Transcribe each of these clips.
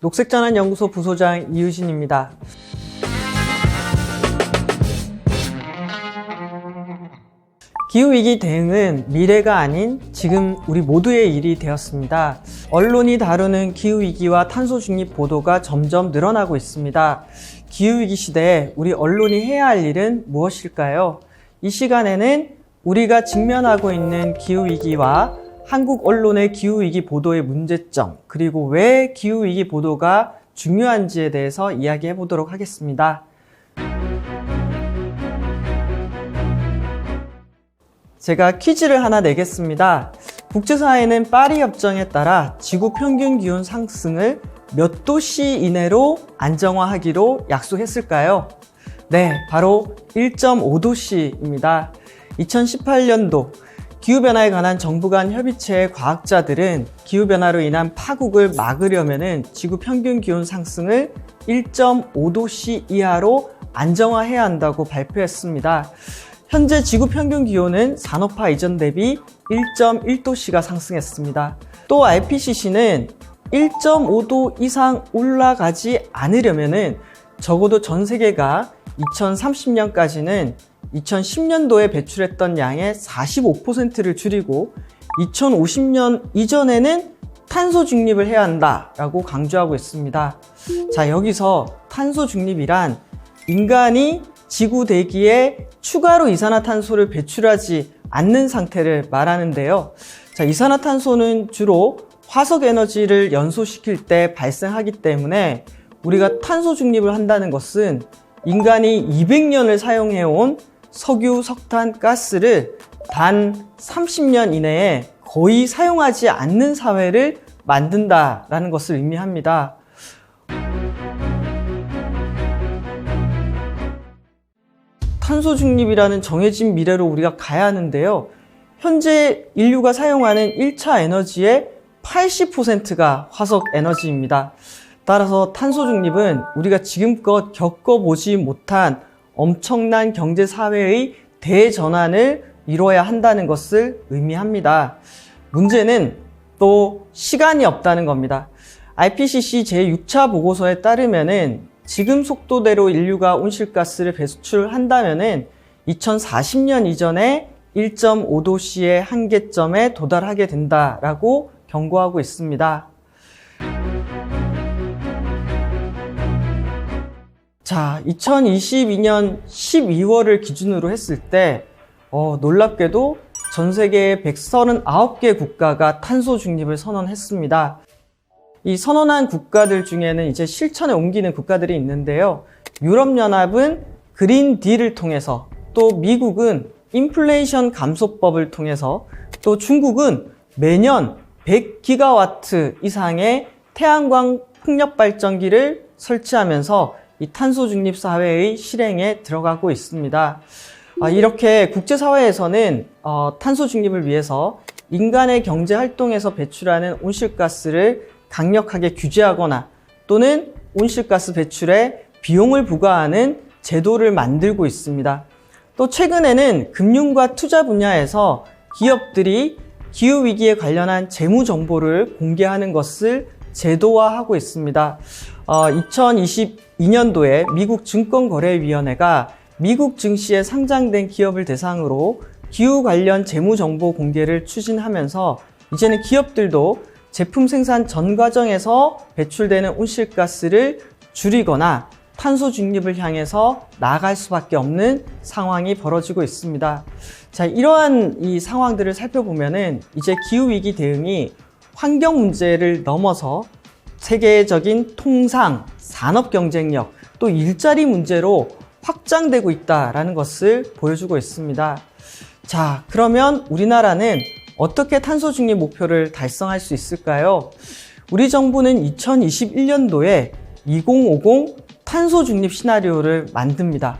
녹색전환연구소 부소장 이유진입니다. 기후위기 대응은 미래가 아닌 지금 우리 모두의 일이 되었습니다. 언론이 다루는 기후위기와 탄소중립 보도가 점점 늘어나고 있습니다. 기후위기 시대에 우리 언론이 해야 할 일은 무엇일까요? 이 시간에는 우리가 직면하고 있는 기후위기와 한국 언론의 기후위기 보도의 문제점, 그리고 왜 기후위기 보도가 중요한지에 대해서 이야기해 보도록 하겠습니다. 제가 퀴즈를 하나 내겠습니다. 국제사회는 파리 협정에 따라 지구 평균 기온 상승을 몇 도씨 이내로 안정화하기로 약속했을까요? 네, 바로 1.5도씨입니다. 2018년도 기후변화에 관한 정부 간 협의체의 과학자들은 기후변화로 인한 파국을 막으려면 지구 평균 기온 상승을 1.5도씨 이하로 안정화해야 한다고 발표했습니다. 현재 지구 평균 기온은 산업화 이전 대비 1.1도씨가 상승했습니다. 또 IPCC는 1.5도 이상 올라가지 않으려면 적어도 전 세계가 2030년까지는 2010년도에 배출했던 양의 45%를 줄이고 2050년 이전에는 탄소 중립을 해야 한다라고 강조하고 있습니다. 자, 여기서 탄소 중립이란 인간이 지구 대기에 추가로 이산화탄소를 배출하지 않는 상태를 말하는데요. 자, 이산화탄소는 주로 화석 에너지를 연소시킬 때 발생하기 때문에 우리가 탄소 중립을 한다는 것은 인간이 200년을 사용해온 석유, 석탄, 가스를 단 30년 이내에 거의 사용하지 않는 사회를 만든다라는 것을 의미합니다. 탄소 중립이라는 정해진 미래로 우리가 가야 하는데요. 현재 인류가 사용하는 1차 에너지의 80%가 화석 에너지입니다. 따라서 탄소 중립은 우리가 지금껏 겪어보지 못한 엄청난 경제 사회의 대전환을 이뤄야 한다는 것을 의미합니다. 문제는 또 시간이 없다는 겁니다. IPCC 제6차 보고서에 따르면은 지금 속도대로 인류가 온실가스를 배출한다면은 2040년 이전에 1.5도씨의 한계점에 도달하게 된다라고 경고하고 있습니다. 자, 2022년 12월을 기준으로 했을 때 놀랍게도 전 세계의 139개 국가가 탄소 중립을 선언했습니다. 이 선언한 국가들 중에는 이제 실천에 옮기는 국가들이 있는데요. 유럽연합은 그린 딜을 통해서, 또 미국은 인플레이션 감소법을 통해서, 또 중국은 매년 100기가와트 이상의 태양광 풍력 발전기를 설치하면서 이 탄소 중립 사회의 실행에 들어가고 있습니다. 이렇게 국제사회에서는 탄소 중립을 위해서 인간의 경제 활동에서 배출하는 온실가스를 강력하게 규제하거나 또는 온실가스 배출에 비용을 부과하는 제도를 만들고 있습니다. 또 최근에는 금융과 투자 분야에서 기업들이 기후위기에 관련한 재무 정보를 공개하는 것을 제도화하고 있습니다. 2022년도에 미국 증권거래위원회가 미국 증시에 상장된 기업을 대상으로 기후 관련 재무 정보 공개를 추진하면서 이제는 기업들도 제품 생산 전 과정에서 배출되는 온실가스를 줄이거나 탄소 중립을 향해서 나아갈 수밖에 없는 상황이 벌어지고 있습니다. 자, 이러한 이 상황들을 살펴보면은 이제 기후위기 대응이 환경 문제를 넘어서 세계적인 통상, 산업 경쟁력, 또 일자리 문제로 확장되고 있다는 것을 보여주고 있습니다. 자, 그러면 우리나라는 어떻게 탄소 중립 목표를 달성할 수 있을까요? 우리 정부는 2021년도에 2050 탄소 중립 시나리오를 만듭니다.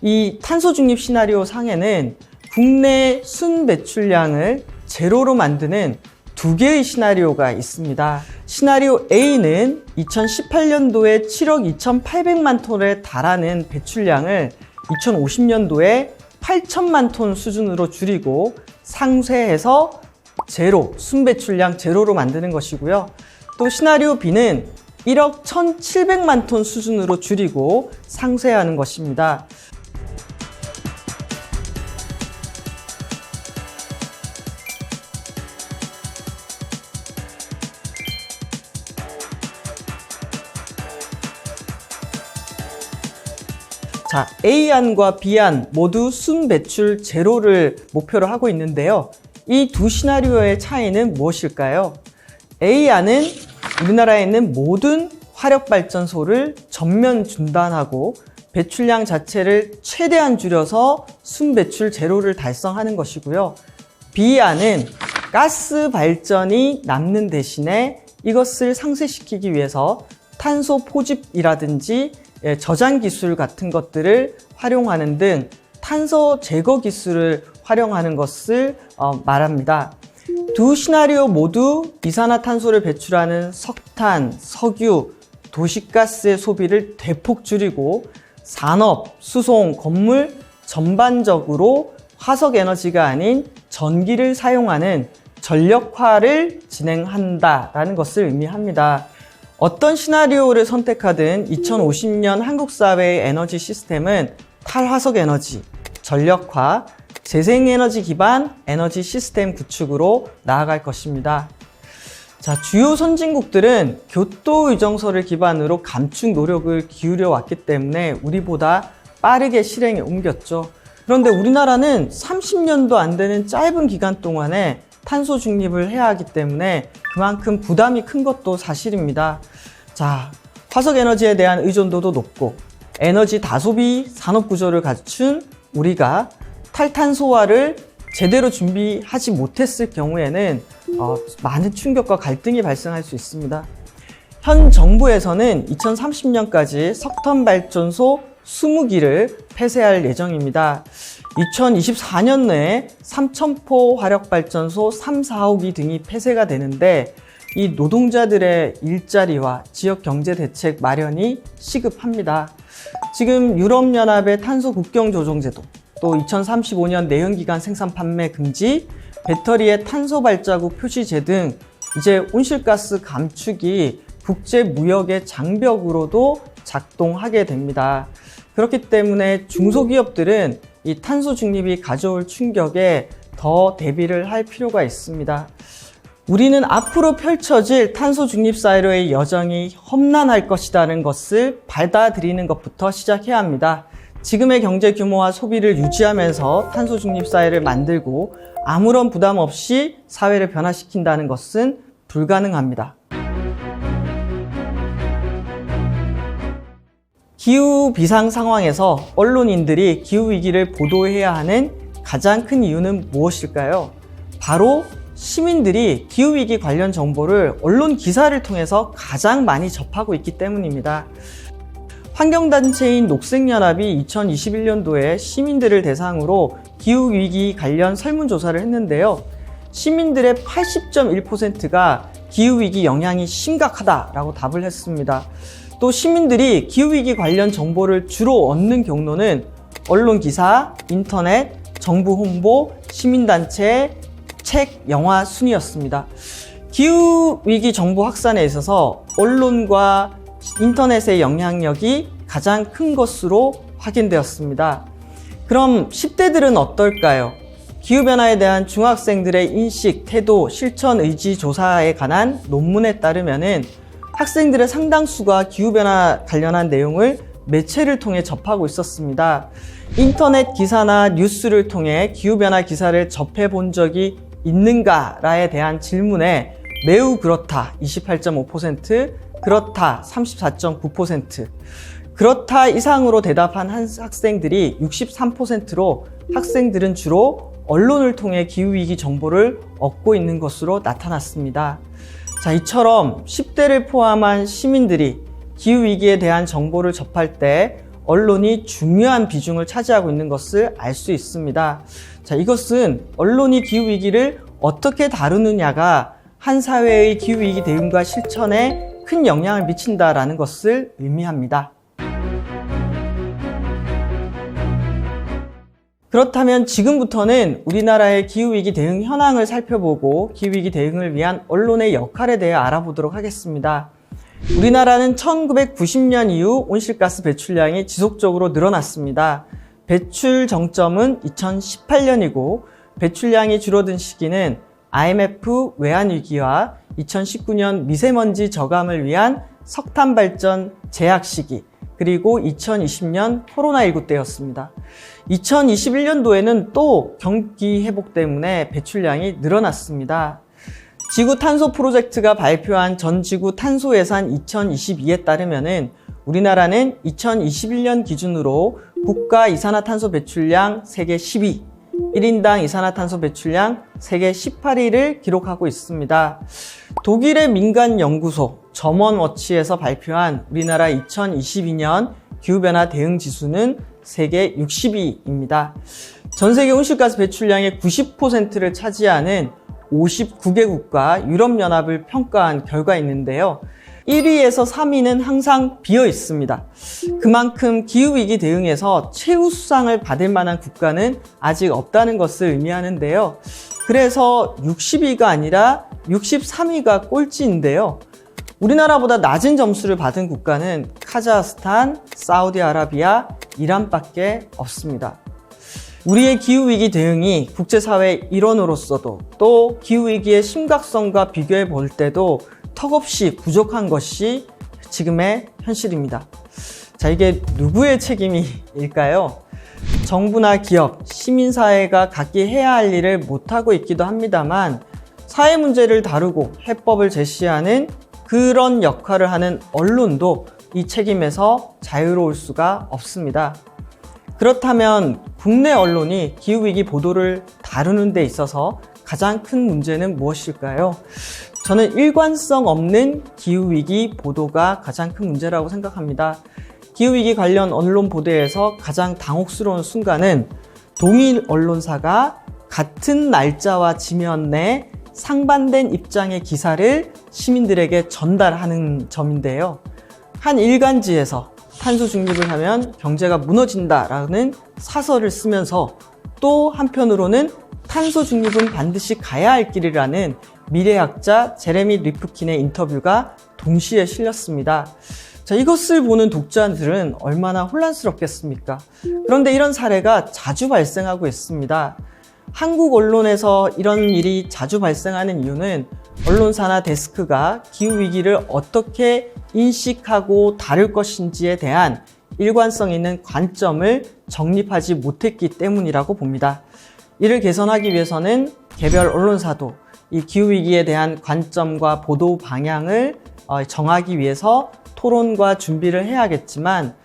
이 탄소 중립 시나리오 상에는 국내 순 배출량을 제로로 만드는 두 개의 시나리오가 있습니다. 시나리오 A는 2018년도에 7억 2,800만 톤에 달하는 배출량을 2050년도에 8천만 톤 수준으로 줄이고 상쇄해서 제로, 순배출량 제로로 만드는 것이고요. 또 시나리오 B는 1억 1,700만 톤 수준으로 줄이고 상쇄하는 것입니다. 자, A안과 B안 모두 순 배출 제로를 목표로 하고 있는데요. 이 두 시나리오의 차이는 무엇일까요? A안은 우리나라에 있는 모든 화력발전소를 전면 중단하고 배출량 자체를 최대한 줄여서 순 배출 제로를 달성하는 것이고요. B안은 가스 발전이 남는 대신에 이것을 상쇄시키기 위해서 탄소 포집이라든지 저장 기술 같은 것들을 활용하는 등 탄소 제거 기술을 활용하는 것을 말합니다. 두 시나리오 모두 이산화탄소를 배출하는 석탄, 석유, 도시가스의 소비를 대폭 줄이고 산업, 수송, 건물 전반적으로 화석 에너지가 아닌 전기를 사용하는 전력화를 진행한다라는 것을 의미합니다. 어떤 시나리오를 선택하든 2050년 한국 사회의 에너지 시스템은 탈화석 에너지, 전력화, 재생에너지 기반 에너지 시스템 구축으로 나아갈 것입니다. 자, 주요 선진국들은 교토 의정서를 기반으로 감축 노력을 기울여 왔기 때문에 우리보다 빠르게 실행에 옮겼죠. 그런데 우리나라는 30년도 안 되는 짧은 기간 동안에 탄소 중립을 해야 하기 때문에 그만큼 부담이 큰 것도 사실입니다. 자, 화석 에너지에 대한 의존도도 높고 에너지 다소비 산업 구조를 갖춘 우리가 탈탄소화를 제대로 준비하지 못했을 경우에는 많은 충격과 갈등이 발생할 수 있습니다. 현 정부에서는 2030년까지 석탄 발전소 20기를 폐쇄할 예정입니다. 2024년 내에 삼천포 화력발전소 3, 4호기 등이 폐쇄가 되는데 이 노동자들의 일자리와 지역 경제 대책 마련이 시급합니다. 지금 유럽연합의 탄소 국경 조정 제도, 또 2035년 내연기관 생산 판매 금지, 배터리의 탄소 발자국 표시제 등 이제 온실가스 감축이 국제 무역의 장벽으로도 작동하게 됩니다. 그렇기 때문에 중소기업들은 이 탄소 중립이 가져올 충격에 더 대비를 할 필요가 있습니다. 우리는 앞으로 펼쳐질 탄소 중립 사회로의 여정이 험난할 것이라는 것을 받아들이는 것부터 시작해야 합니다. 지금의 경제 규모와 소비를 유지하면서 탄소 중립 사회를 만들고 아무런 부담 없이 사회를 변화시킨다는 것은 불가능합니다. 기후 비상 상황에서 언론인들이 기후위기를 보도해야 하는 가장 큰 이유는 무엇일까요? 바로 시민들이 기후위기 관련 정보를 언론 기사를 통해서 가장 많이 접하고 있기 때문입니다. 환경단체인 녹색연합이 2021년도에 시민들을 대상으로 기후위기 관련 설문조사를 했는데요. 시민들의 80.1%가 기후위기 영향이 심각하다라고 답을 했습니다. 또 시민들이 기후위기 관련 정보를 주로 얻는 경로는 언론 기사, 인터넷, 정부 홍보, 시민단체, 책, 영화 순이었습니다. 기후위기 정보 확산에 있어서 언론과 인터넷의 영향력이 가장 큰 것으로 확인되었습니다. 그럼 10대들은 어떨까요? 기후변화에 대한 중학생들의 인식, 태도, 실천 의지 조사에 관한 논문에 따르면은 학생들의 상당수가 기후변화 관련한 내용을 매체를 통해 접하고 있었습니다. 인터넷 기사나 뉴스를 통해 기후변화 기사를 접해본 적이 있는가에 대한 질문에 매우 그렇다 28.5%, 그렇다 34.9%, 그렇다 이상으로 대답한 학생들이 63%로 학생들은 주로 언론을 통해 기후위기 정보를 얻고 있는 것으로 나타났습니다. 자, 이처럼 10대를 포함한 시민들이 기후위기에 대한 정보를 접할 때 언론이 중요한 비중을 차지하고 있는 것을 알 수 있습니다. 자, 이것은 언론이 기후위기를 어떻게 다루느냐가 한 사회의 기후위기 대응과 실천에 큰 영향을 미친다라는 것을 의미합니다. 그렇다면 지금부터는 우리나라의 기후위기 대응 현황을 살펴보고 기후위기 대응을 위한 언론의 역할에 대해 알아보도록 하겠습니다. 우리나라는 1990년 이후 온실가스 배출량이 지속적으로 늘어났습니다. 배출 정점은 2018년이고 배출량이 줄어든 시기는 IMF 외환위기와 2019년 미세먼지 저감을 위한 석탄 발전 제약 시기, 그리고 2020년 코로나19 때였습니다. 2021년도에는 또 경기 회복 때문에 배출량이 늘어났습니다. 지구 탄소 프로젝트가 발표한 전지구 탄소 예산 2022에 따르면은 우리나라는 2021년 기준으로 국가 이산화탄소 배출량 세계 10위, 1인당 이산화탄소 배출량 세계 18위를 기록하고 있습니다. 독일의 민간 연구소 점원워치에서 발표한 우리나라 2022년 기후변화 대응 지수는 세계 60위입니다. 전 세계 온실가스 배출량의 90%를 차지하는 59개국과 유럽연합을 평가한 결과인데요. 1위에서 3위는 항상 비어 있습니다. 그만큼 기후위기 대응에서 최우수상을 받을 만한 국가는 아직 없다는 것을 의미하는데요. 그래서 60위가 아니라 63위가 꼴찌인데요. 우리나라보다 낮은 점수를 받은 국가는 카자흐스탄, 사우디아라비아, 이란밖에 없습니다. 우리의 기후위기 대응이 국제사회의 일원으로서도 또 기후위기의 심각성과 비교해 볼 때도 턱없이 부족한 것이 지금의 현실입니다. 자, 이게 누구의 책임일까요? 정부나 기업, 시민사회가 각기 해야 할 일을 못하고 있기도 합니다만 사회 문제를 다루고 해법을 제시하는 그런 역할을 하는 언론도 이 책임에서 자유로울 수가 없습니다. 그렇다면 국내 언론이 기후위기 보도를 다루는 데 있어서 가장 큰 문제는 무엇일까요? 저는 일관성 없는 기후위기 보도가 가장 큰 문제라고 생각합니다. 기후위기 관련 언론 보도에서 가장 당혹스러운 순간은 동일 언론사가 같은 날짜와 지면 내 상반된 입장의 기사를 시민들에게 전달하는 점인데요. 한 일간지에서 탄소 중립을 하면 경제가 무너진다라는 사설을 쓰면서 또 한편으로는 탄소 중립은 반드시 가야 할 길이라는 미래학자 제레미 리프킨의 인터뷰가 동시에 실렸습니다. 자, 이것을 보는 독자들은 얼마나 혼란스럽겠습니까? 그런데 이런 사례가 자주 발생하고 있습니다. 한국 언론에서 이런 일이 자주 발생하는 이유는 언론사나 데스크가 기후위기를 어떻게 인식하고 다룰 것인지에 대한 일관성 있는 관점을 정립하지 못했기 때문이라고 봅니다. 이를 개선하기 위해서는 개별 언론사도 이 기후위기에 대한 관점과 보도 방향을 정하기 위해서 토론과 준비를 해야겠지만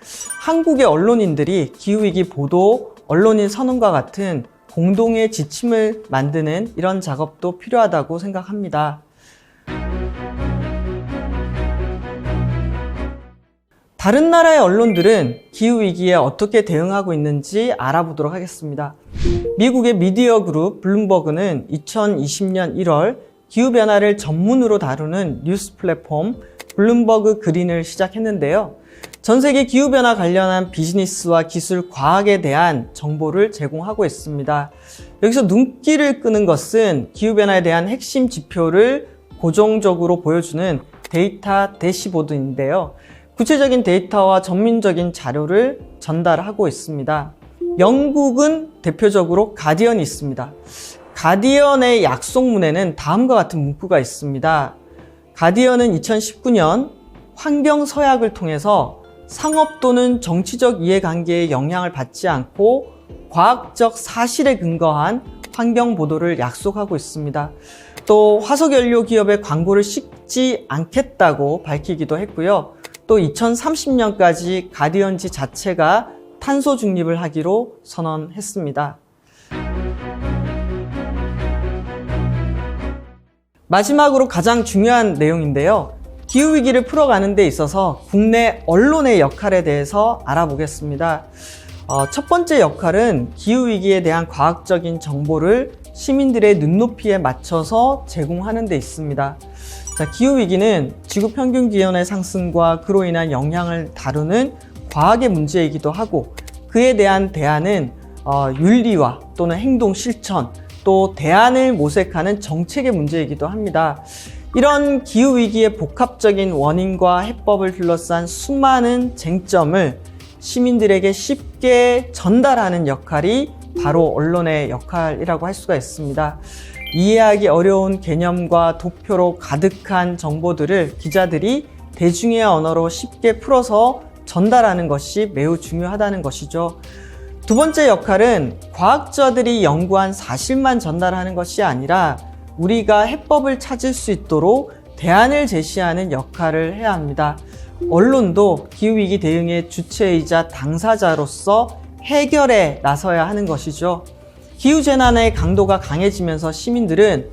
한국의 언론인들이 기후위기 보도, 언론인 선언과 같은 공동의 지침을 만드는 이런 작업도 필요하다고 생각합니다. 다른 나라의 언론들은 기후위기에 어떻게 대응하고 있는지 알아보도록 하겠습니다. 미국의 미디어 그룹 블룸버그는 2020년 1월 기후변화를 전문으로 다루는 뉴스 플랫폼 블룸버그 그린을 시작했는데요. 전 세계 기후변화 관련한 비즈니스와 기술, 과학에 대한 정보를 제공하고 있습니다. 여기서 눈길을 끄는 것은 기후변화에 대한 핵심 지표를 고정적으로 보여주는 데이터 대시보드인데요. 구체적인 데이터와 전문적인 자료를 전달하고 있습니다. 영국은 대표적으로 가디언이 있습니다. 가디언의 약속문에는 다음과 같은 문구가 있습니다. 가디언은 2019년 환경 서약을 통해서 상업 또는 정치적 이해관계에 영향을 받지 않고 과학적 사실에 근거한 환경 보도를 약속하고 있습니다. 또 화석연료 기업의 광고를 싣지 않겠다고 밝히기도 했고요. 또 2030년까지 가디언지 자체가 탄소 중립을 하기로 선언했습니다. 마지막으로 가장 중요한 내용인데요. 기후위기를 풀어가는 데 있어서 국내 언론의 역할에 대해서 알아보겠습니다. 첫 번째 역할은 기후위기에 대한 과학적인 정보를 시민들의 눈높이에 맞춰서 제공하는 데 있습니다. 자, 기후위기는 지구평균기온의 상승과 그로 인한 영향을 다루는 과학의 문제이기도 하고 그에 대한 대안은 윤리와 또는 행동 실천 또 대안을 모색하는 정책의 문제이기도 합니다. 이런 기후위기의 복합적인 원인과 해법을 둘러싼 수많은 쟁점을 시민들에게 쉽게 전달하는 역할이 바로 언론의 역할이라고 할 수가 있습니다. 이해하기 어려운 개념과 도표로 가득한 정보들을 기자들이 대중의 언어로 쉽게 풀어서 전달하는 것이 매우 중요하다는 것이죠. 두 번째 역할은 과학자들이 연구한 사실만 전달하는 것이 아니라 우리가 해법을 찾을 수 있도록 대안을 제시하는 역할을 해야 합니다. 언론도 기후위기 대응의 주체이자 당사자로서 해결에 나서야 하는 것이죠. 기후재난의 강도가 강해지면서 시민들은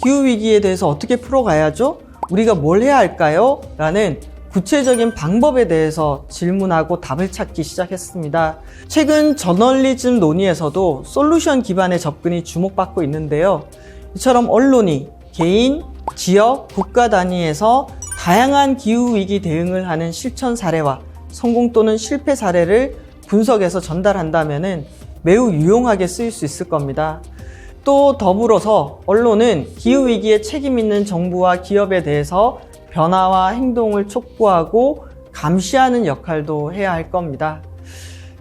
기후위기에 대해서 어떻게 풀어가야죠? 우리가 뭘 해야 할까요? 라는 구체적인 방법에 대해서 질문하고 답을 찾기 시작했습니다. 최근 저널리즘 논의에서도 솔루션 기반의 접근이 주목받고 있는데요. 이처럼 언론이 개인, 지역, 국가 단위에서 다양한 기후위기 대응을 하는 실천 사례와 성공 또는 실패 사례를 분석해서 전달한다면 매우 유용하게 쓰일 수 있을 겁니다. 또 더불어서 언론은 기후위기에 책임 있는 정부와 기업에 대해서 변화와 행동을 촉구하고 감시하는 역할도 해야 할 겁니다.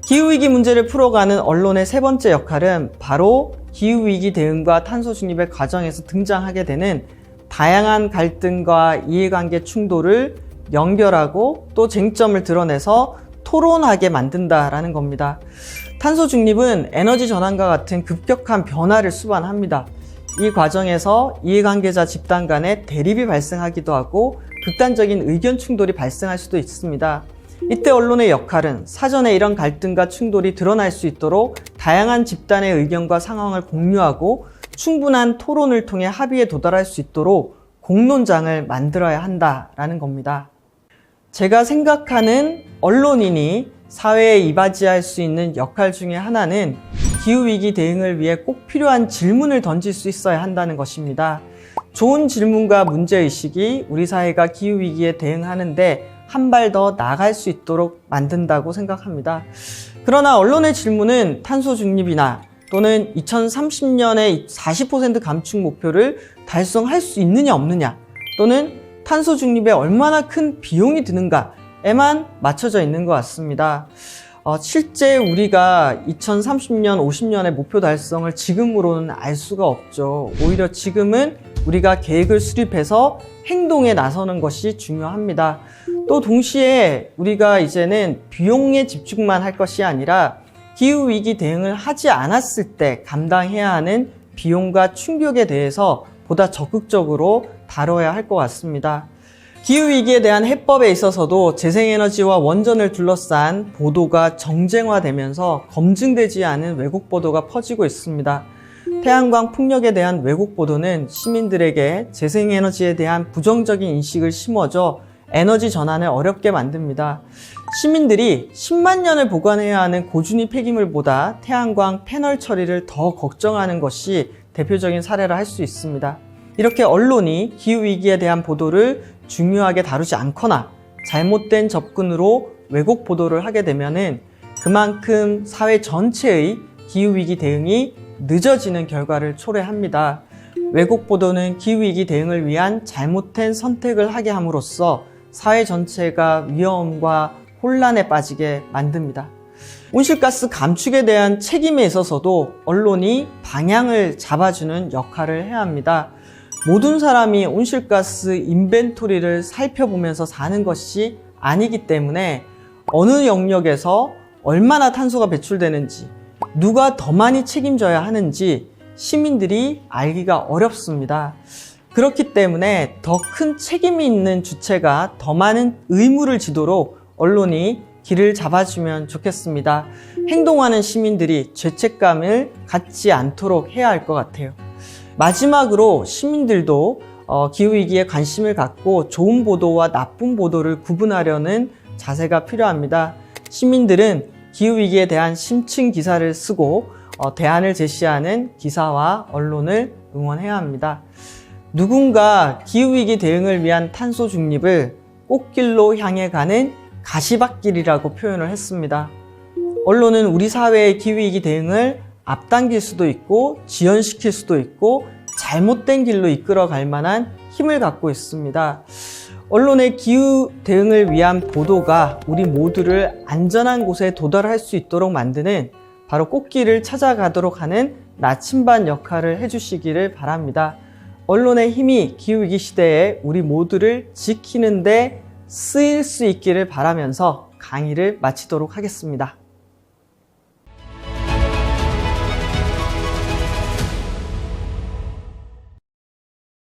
기후위기 문제를 풀어가는 언론의 세 번째 역할은 바로 기후위기 대응과 탄소 중립의 과정에서 등장하게 되는 다양한 갈등과 이해관계 충돌을 연결하고 또 쟁점을 드러내서 토론하게 만든다라는 겁니다. 탄소 중립은 에너지 전환과 같은 급격한 변화를 수반합니다. 이 과정에서 이해관계자 집단 간의 대립이 발생하기도 하고 극단적인 의견 충돌이 발생할 수도 있습니다. 이때 언론의 역할은 사전에 이런 갈등과 충돌이 드러날 수 있도록 다양한 집단의 의견과 상황을 공유하고 충분한 토론을 통해 합의에 도달할 수 있도록 공론장을 만들어야 한다라는 겁니다. 제가 생각하는 언론인이 사회에 이바지할 수 있는 역할 중에 하나는 기후위기 대응을 위해 꼭 필요한 질문을 던질 수 있어야 한다는 것입니다. 좋은 질문과 문제의식이 우리 사회가 기후위기에 대응하는데 한 발 더 나아갈 수 있도록 만든다고 생각합니다. 그러나 언론의 질문은 탄소 중립이나 또는 2030년의 40% 감축 목표를 달성할 수 있느냐 없느냐 또는 탄소 중립에 얼마나 큰 비용이 드는가에만 맞춰져 있는 것 같습니다. 실제 우리가 2030년, 50년의 목표 달성을 지금으로는 알 수가 없죠. 오히려 지금은 우리가 계획을 수립해서 행동에 나서는 것이 중요합니다. 또 동시에 우리가 이제는 비용에 집중만 할 것이 아니라 기후위기 대응을 하지 않았을 때 감당해야 하는 비용과 충격에 대해서 보다 적극적으로 다뤄야 할 것 같습니다. 기후위기에 대한 해법에 있어서도 재생에너지와 원전을 둘러싼 보도가 정쟁화되면서 검증되지 않은 왜곡 보도가 퍼지고 있습니다. 태양광 풍력에 대한 왜곡 보도는 시민들에게 재생에너지에 대한 부정적인 인식을 심어줘 에너지 전환을 어렵게 만듭니다. 시민들이 10만 년을 보관해야 하는 고준위 폐기물보다 태양광 패널 처리를 더 걱정하는 것이 대표적인 사례라 할 수 있습니다. 이렇게 언론이 기후위기에 대한 보도를 중요하게 다루지 않거나 잘못된 접근으로 왜곡 보도를 하게 되면은 그만큼 사회 전체의 기후위기 대응이 늦어지는 결과를 초래합니다. 왜곡 보도는 기후위기 대응을 위한 잘못된 선택을 하게 함으로써 사회 전체가 위험과 혼란에 빠지게 만듭니다. 온실가스 감축에 대한 책임에 있어서도 언론이 방향을 잡아주는 역할을 해야 합니다. 모든 사람이 온실가스 인벤토리를 살펴보면서 사는 것이 아니기 때문에 어느 영역에서 얼마나 탄소가 배출되는지, 누가 더 많이 책임져야 하는지 시민들이 알기가 어렵습니다. 그렇기 때문에 더 큰 책임이 있는 주체가 더 많은 의무를 지도록 언론이 길을 잡아주면 좋겠습니다. 행동하는 시민들이 죄책감을 갖지 않도록 해야 할 것 같아요. 마지막으로 시민들도 기후위기에 관심을 갖고 좋은 보도와 나쁜 보도를 구분하려는 자세가 필요합니다. 시민들은 기후위기에 대한 심층 기사를 쓰고 대안을 제시하는 기사와 언론을 응원해야 합니다. 누군가 기후위기 대응을 위한 탄소 중립을 꽃길로 향해 가는 가시밭길이라고 표현을 했습니다. 언론은 우리 사회의 기후위기 대응을 앞당길 수도 있고 지연시킬 수도 있고 잘못된 길로 이끌어갈 만한 힘을 갖고 있습니다. 언론의 기후 대응을 위한 보도가 우리 모두를 안전한 곳에 도달할 수 있도록 만드는 바로 꽃길을 찾아가도록 하는 나침반 역할을 해주시기를 바랍니다. 언론의 힘이 기후위기 시대에 우리 모두를 지키는 데 쓰일 수 있기를 바라면서 강의를 마치도록 하겠습니다.